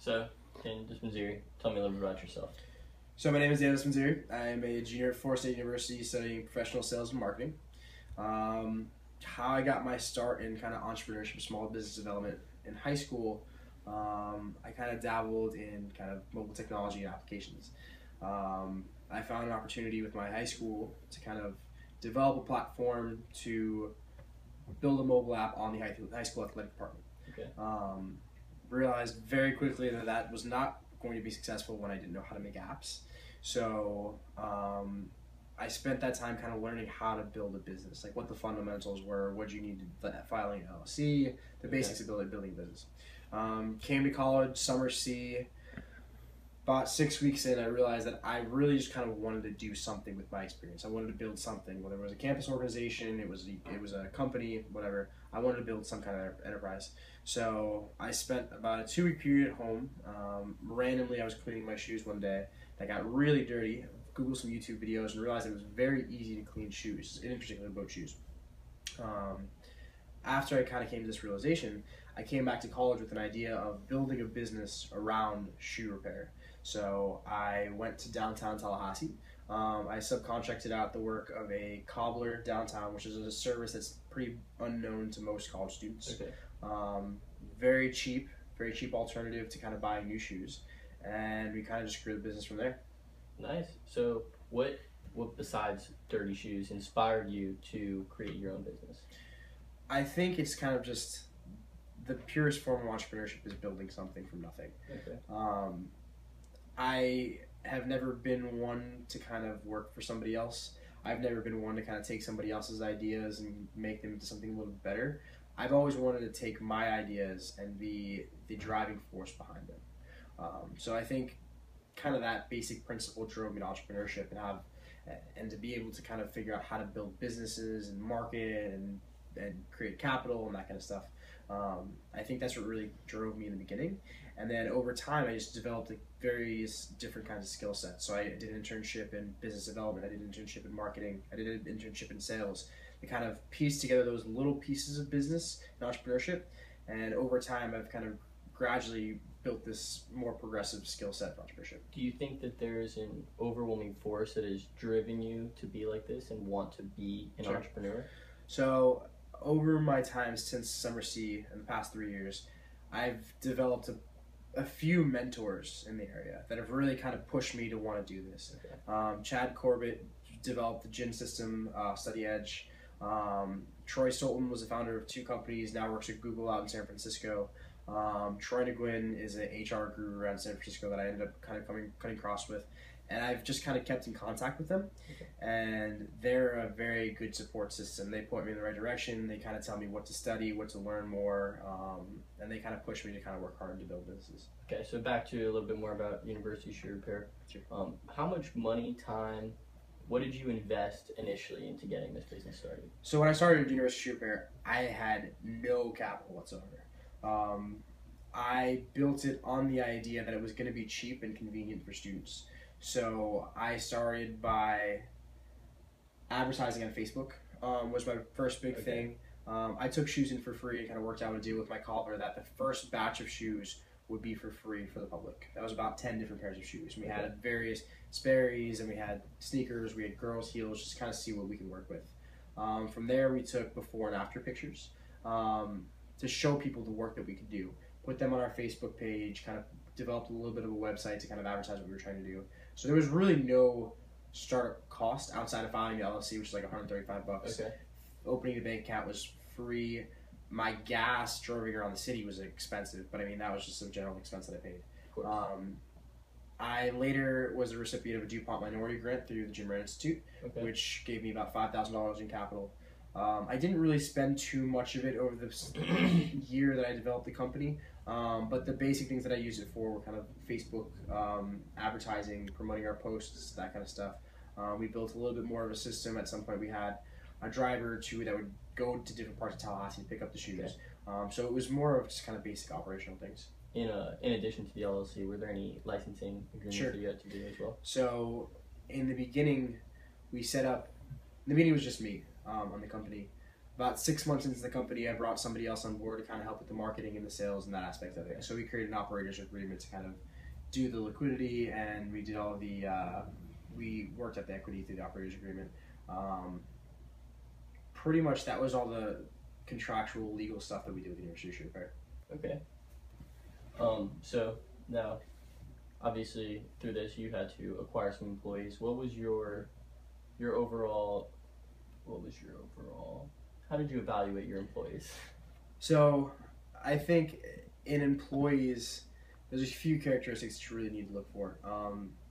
So, Danis Manziri, tell me a little bit about yourself. So my name is Danis Manziri. I am a junior at Florida State University studying professional sales and marketing. How I got my start in kind of entrepreneurship, small business development in high school, I kind of dabbled in kind of mobile technology and applications. I found an opportunity with my high school to kind of develop a platform to build a mobile app on the high school athletic department. Okay. Realized very quickly that that was not going to be successful when I didn't know how to make apps. So I spent that time kind of learning how to build a business, like what the fundamentals were, what you need to filing an LLC, the basics of building a business. Came to college, summer C. About 6 weeks in, I realized that I really just kind of wanted to do something with my experience. I wanted to build something, whether it was a campus organization, it was a company, whatever. I wanted to build some kind of enterprise. So I spent about a 2-week period at home. Randomly, I was cleaning my shoes one day. I got really dirty. Googled some YouTube videos and realized it was very easy to clean shoes, in particular boat shoes. After I kind of came to this realization, I came back to college with an idea of building a business around shoe repair. So I went to downtown Tallahassee. I subcontracted out the work of a cobbler downtown, which is a service that's pretty unknown to most college students. Okay. Very cheap alternative to kind of buying new shoes. And we kind of just grew the business from there. Nice. So what besides dirty shoes inspired you to create your own business? I think it's kind of just the purest form of entrepreneurship is building something from nothing. Okay. I have never been one to kind of work for somebody else. I've never been one to kind of take somebody else's ideas and make them into something a little bit better. I've always wanted to take my ideas and be the driving force behind them. So I think kind of that basic principle drove me to entrepreneurship and to be able to kind of figure out how to build businesses and market and create capital and that kind of stuff. I think that's what really drove me in the beginning. And then over time, I just developed various different kinds of skill sets. So I did an internship in business development. I did an internship in marketing. I did an internship in sales. To kind of piece together those little pieces of business and entrepreneurship. And over time, I've kind of gradually built this more progressive skill set for entrepreneurship. Do you think that there is an overwhelming force that has driven you to be like this and want to be an entrepreneur? So over my time since Summer C in the past 3 years, I've developed a few mentors in the area that have really kind of pushed me to want to do this. Okay. Chad Corbett developed the GIN system, Study Edge. Troy Stolten was the founder of 2 companies, now works at Google out in San Francisco. Troy Nguyen is an HR guru around San Francisco that I ended up kind of cutting across with. And I've just kind of kept in contact with them. Okay. And they're a very good support system. They point me in the right direction. They kind of tell me what to study, what to learn more, and they kind of push me to kind of work hard to build businesses. Okay, so back to a little bit more about University Shoe Repair. Sure. How much money, time, what did you invest initially into getting this business started? So when I started at University Shoe Repair, I had no capital whatsoever. I built it on the idea that it was going to be cheap and convenient for students. So I started by advertising on Facebook, was my first big thing. I took shoes in for free and kind of worked out a deal with my cobbler that the first batch of shoes would be for free for the public. That was about 10 different pairs of shoes. We had various Sperry's and we had sneakers, we had girls' heels, just kind of see what we could work with. From there we took before and after pictures to show people the work that we could do. Put them on our Facebook page, kind of developed a little bit of a website to kind of advertise what we were trying to do. So there was really no startup cost outside of filing the LLC, which is like $135. Okay. Opening the bank account was free. My gas driving around the city was expensive, but I mean, that was just a general expense that I paid. Of course. I later was a recipient of a DuPont minority grant through the Jim Wright Institute, which gave me about $5,000 in capital. I didn't really spend too much of it over the year that I developed the company, but the basic things that I used it for were kind of Facebook advertising, promoting our posts, that kind of stuff. We built a little bit more of a system. At some point we had a driver or 2 that would go to different parts of Tallahassee to pick up the shoes. So it was more of just kind of basic operational things. In addition to the LLC, were there any licensing agreements that you had to do as well? So in the beginning, we set up, in the beginning it was just me on the company. About 6 months into the company, I brought somebody else on board to kind of help with the marketing and the sales and that aspect of it. So we created an operators agreement to kind of do the liquidity, and we did all the we worked at the equity through the operators agreement. Pretty much that was all the contractual legal stuff that we do with the New York City Street Fair. Okay. So now, obviously, through this, you had to acquire some employees. What was your overall? How did you evaluate your employees? So, I think in employees, there's a few characteristics that you really need to look for.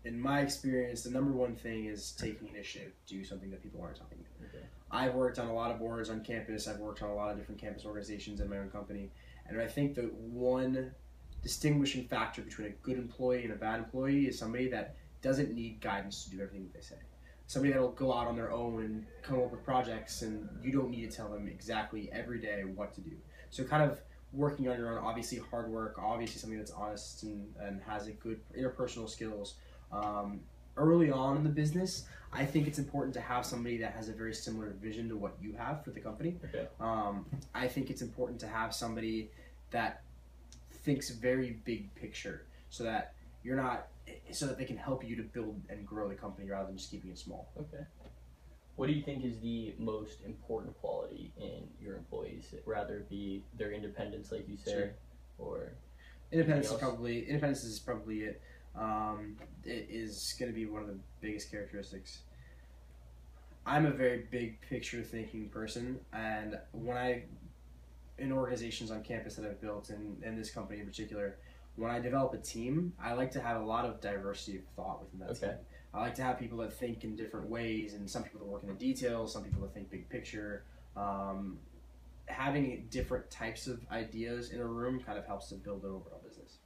In my experience, the number one thing is taking initiative, do something that people aren't talking about. Okay. I've worked on a lot of boards on campus. I've worked on a lot of different campus organizations in my own company. And I think the one distinguishing factor between a good employee and a bad employee is somebody that doesn't need guidance to do everything that they say. Somebody that'll go out on their own and come up with projects, and you don't need to tell them exactly every day what to do. So kind of working on your own, obviously hard work, obviously something that's honest and has a good interpersonal skills. Early on in the business, I think it's important to have somebody that has a very similar vision to what you have for the company. Okay. I think it's important to have somebody that thinks very big picture, so that they can help you to build and grow the company rather than just keeping it small. Okay. What do you think is the most important quality in your employees? Rather it be their independence, like you said, Sure. or Independence is probably it. It is going to be one of the biggest characteristics. I'm a very big picture thinking person, and in organizations on campus that I've built, and this company in particular, when I develop a team, I like to have a lot of diversity of thought within that team. I like to have people that think in different ways, and some people that work in the details, some people that think big picture. Having different types of ideas in a room kind of helps to build an overall business.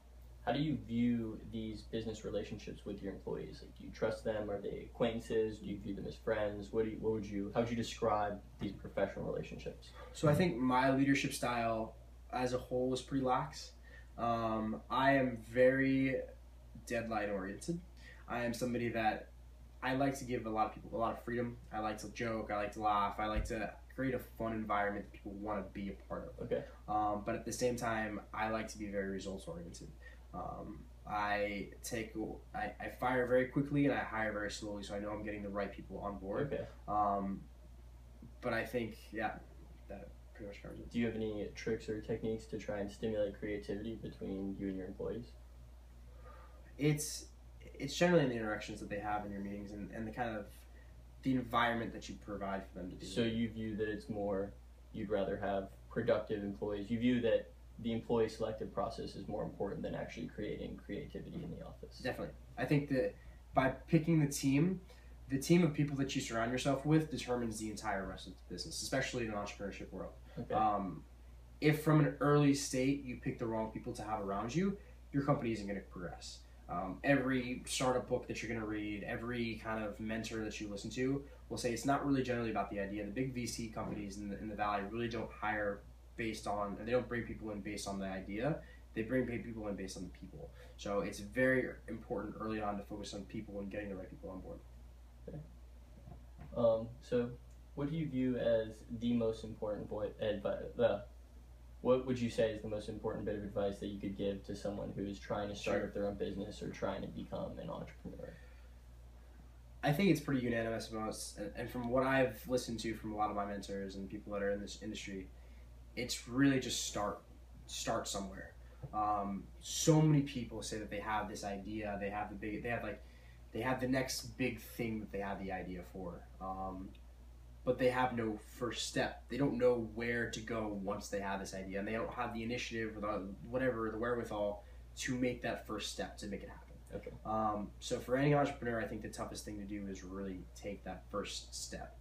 How do you view these business relationships with your employees? Like, do you trust them? Are they acquaintances? Do you view them as friends? How would you describe these professional relationships? So I think my leadership style as a whole is pretty lax. I am very deadline oriented. I am somebody that I like to give a lot of people a lot of freedom. I like to joke. I like to laugh. I like to create a fun environment that people want to be a part of. Okay. But at the same time, I like to be very results oriented. I fire very quickly and I hire very slowly, so I know I'm getting the right people on board. Okay. But I think, that pretty much covers it. Do you have any tricks or techniques to try and stimulate creativity between you and your employees? It's generally in the interactions that they have in your meetings and the kind of the environment that you provide for them to do. So you view that it's more, you'd rather have productive employees. You view that the employee selective process is more important than actually creating creativity in the office. Definitely. I think that by picking the team of people that you surround yourself with determines the entire rest of the business, especially in the entrepreneurship world. Okay. If from an early state you pick the wrong people to have around you, your company isn't going to progress. Every startup book that you're going to read, every kind of mentor that you listen to will say it's not really generally about the idea. The big VC companies in the Valley really don't hire they don't bring people in based on the idea. They bring people in based on the people. So it's very important early on to focus on people and getting the right people on board. Okay. So what do you view as the most important what would you say is the most important bit of advice that you could give to someone who is trying to start up their own business or trying to become an entrepreneur? I think it's pretty unanimous amongst, and from what I've listened to from a lot of my mentors and people that are in this industry, it's really just start somewhere. So many people say that they have this idea, they have the next big thing that they have the idea for. But they have no first step. They don't know where to go once they have this idea, and they don't have the initiative or the wherewithal to make that first step to make it happen. Okay. So for any entrepreneur, I think the toughest thing to do is really take that first step.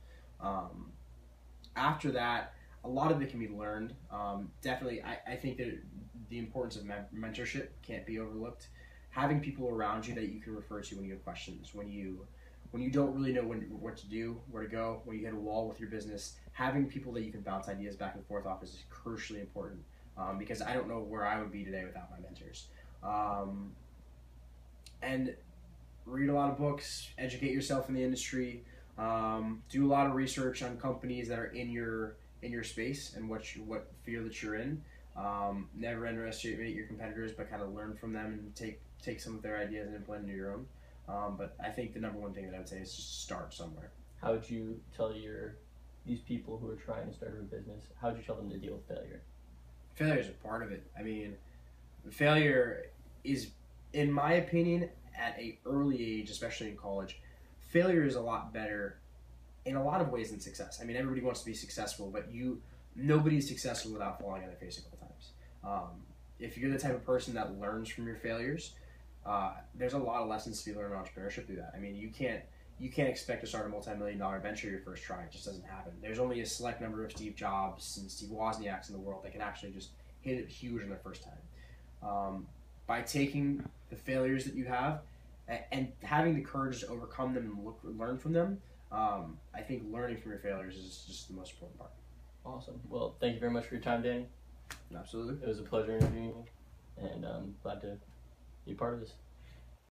After that, a lot of it can be learned. Definitely, I think that the importance of mentorship can't be overlooked. Having people around you that you can refer to when you have questions, when you don't really know what to do, where to go, when you hit a wall with your business, having people that you can bounce ideas back and forth off is crucially important, because I don't know where I would be today without my mentors. And read a lot of books, educate yourself in the industry, do a lot of research on companies that are in your in your space and what field that you're in. Never underestimate your competitors, but kind of learn from them and take some of their ideas and implement into your own. But I think the number one thing that I would say is just start somewhere. How would you tell these people who are trying to start a business, how would you tell them to deal with failure? Failure is a part of it. I mean, failure is, in my opinion, at a early age, especially in college, failure is a lot better in a lot of ways than success. I mean, everybody wants to be successful, but nobody's successful without falling on their face a couple times. If you're the type of person that learns from your failures, there's a lot of lessons to be learned in entrepreneurship through that. I mean, you can't expect to start a multi-million-dollar venture your first try. It just doesn't happen. There's only a select number of Steve Jobs and Steve Wozniaks in the world that can actually just hit it huge on their first time. By taking the failures that you have and having the courage to overcome them and learn from them, I think learning from your failures is just the most important part. Awesome. Well, thank you very much for your time, Danny. Absolutely. It was a pleasure interviewing you, and I'm glad to be part of this.